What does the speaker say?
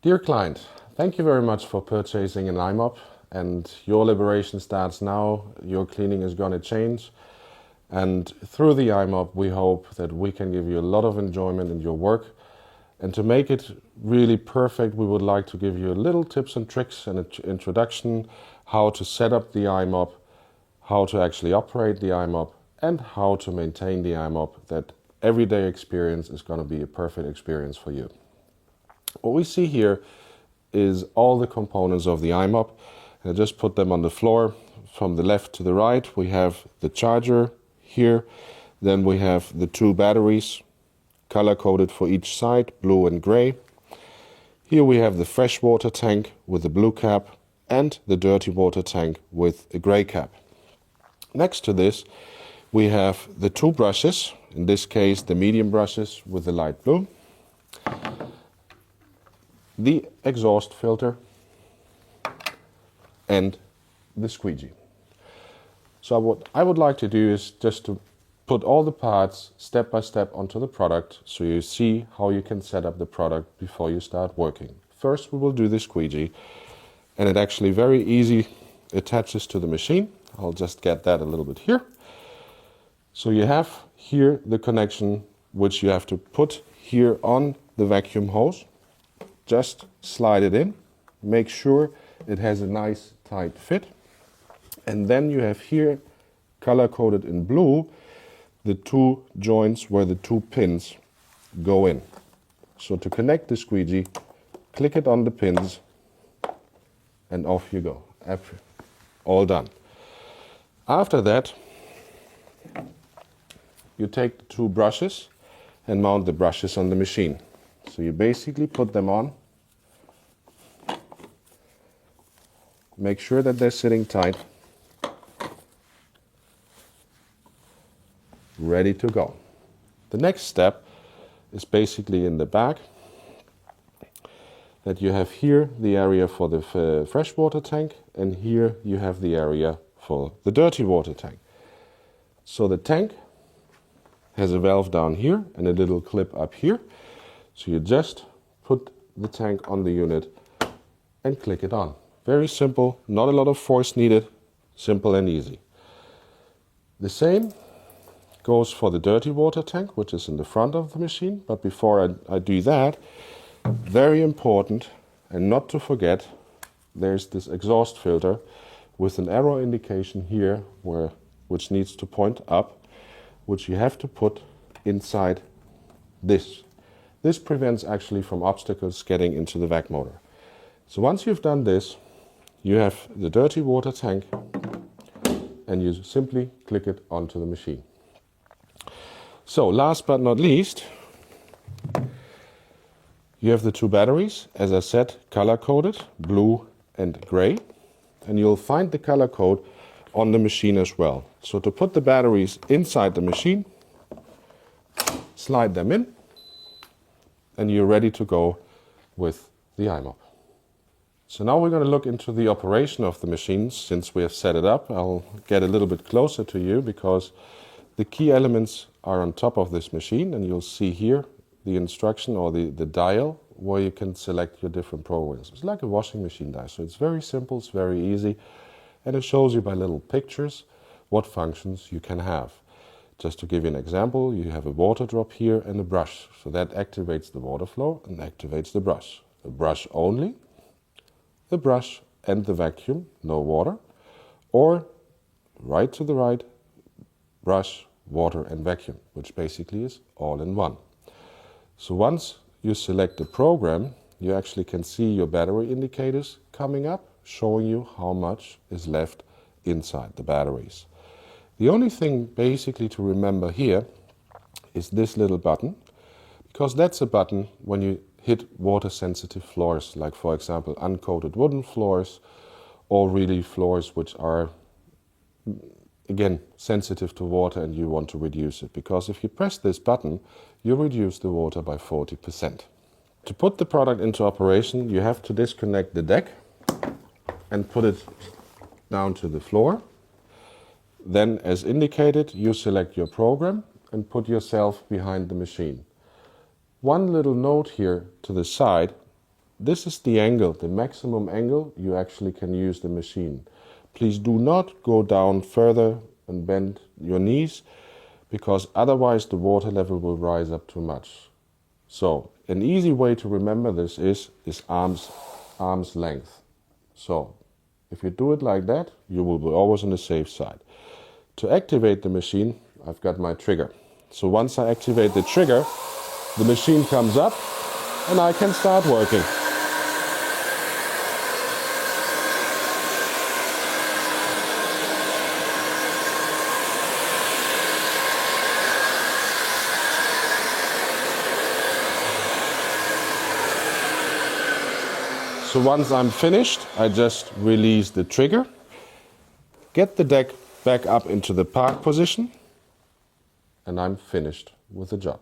Dear client, thank you very much for purchasing an iMop, and your liberation starts now. Your cleaning is going to change, and through the iMop we hope that we can give you a lot of enjoyment in your work. And to make it really perfect, we would like to give you a little tips and tricks and an introduction how to set up the iMop, how to actually operate the iMop, and how to maintain the iMop. That everyday experience is going to be a perfect experience for you. What we see here is all the components of the iMop. I just put them on the floor from the left to the right. We have the charger here, then we have the two batteries, color-coded for each side, blue and gray. Here we have the freshwater tank with the blue cap and the dirty water tank with a gray cap. Next to this, we have the two brushes, in this case the medium brushes with the light blue, the exhaust filter, and the squeegee. So what I would like to do is just to put all the parts step by step onto the product so you see how you can set up the product before you start working. First we will do the squeegee, and it actually very easy attaches to the machine. I'll just get that a little bit here. So you have here the connection which you have to put here on the vacuum hose. Just slide it in, make sure it has a nice tight fit, and then you have here color coded in blue the two joints where the two pins go in. So to connect the squeegee, click it on the pins and off you go. All done. After that, you take the two brushes and mount the brushes on the machine. So you basically put them on, make sure that they're sitting tight, ready to go. The next step is basically in the back, that you have here the area for the freshwater tank, and here you have the area for the dirty water tank. So the tank has a valve down here and a little clip up here. So you just put the tank on the unit and click it on. Very simple, not a lot of force needed, simple and easy. The same goes for the dirty water tank, which is in the front of the machine. But before I do that, very important, and not to forget, there's this exhaust filter with an arrow indication here which needs to point up, which you have to put inside this. This prevents actually from obstacles getting into the vac motor. So once you've done this, you have the dirty water tank and you simply click it onto the machine. So last but not least, you have the two batteries, as I said, color-coded, blue and gray, and you'll find the color code on the machine as well. So to put the batteries inside the machine, slide them in, and you're ready to go with the iMop. So now we're going to look into the operation of the machines. Since we have set it up, I'll get a little bit closer to you because the key elements are on top of this machine, and you'll see here the instruction or the dial where you can select your different programs. It's like a washing machine dial, so it's very simple, it's very easy, and it shows you by little pictures what functions you can have. Just to give you an example, you have a water drop here and a brush. So that activates the water flow and activates the brush. The brush only, the brush and the vacuum, no water. Or right to the right, brush, water and vacuum, which basically is all in one. So once you select the program, you actually can see your battery indicators coming up, showing you how much is left inside the batteries. The only thing basically to remember here is this little button, because that's a button when you hit water sensitive floors, like for example uncoated wooden floors, or really floors which are again sensitive to water and you want to reduce it. Because if you press this button, you reduce the water by 40%. To put the product into operation, you have to disconnect the deck and put it down to the floor. Then, as indicated, you select your program and put yourself behind the machine. One little note here to the side, this is the angle, the maximum angle you actually can use the machine. Please do not go down further and bend your knees, because otherwise the water level will rise up too much. So an easy way to remember this is arm's length. So if you do it like that, you will be always on the safe side. To activate the machine, I've got my trigger. So once I activate the trigger, the machine comes up and I can start working. So once I'm finished, I just release the trigger, get the deck back up into the park position, and I'm finished with the job.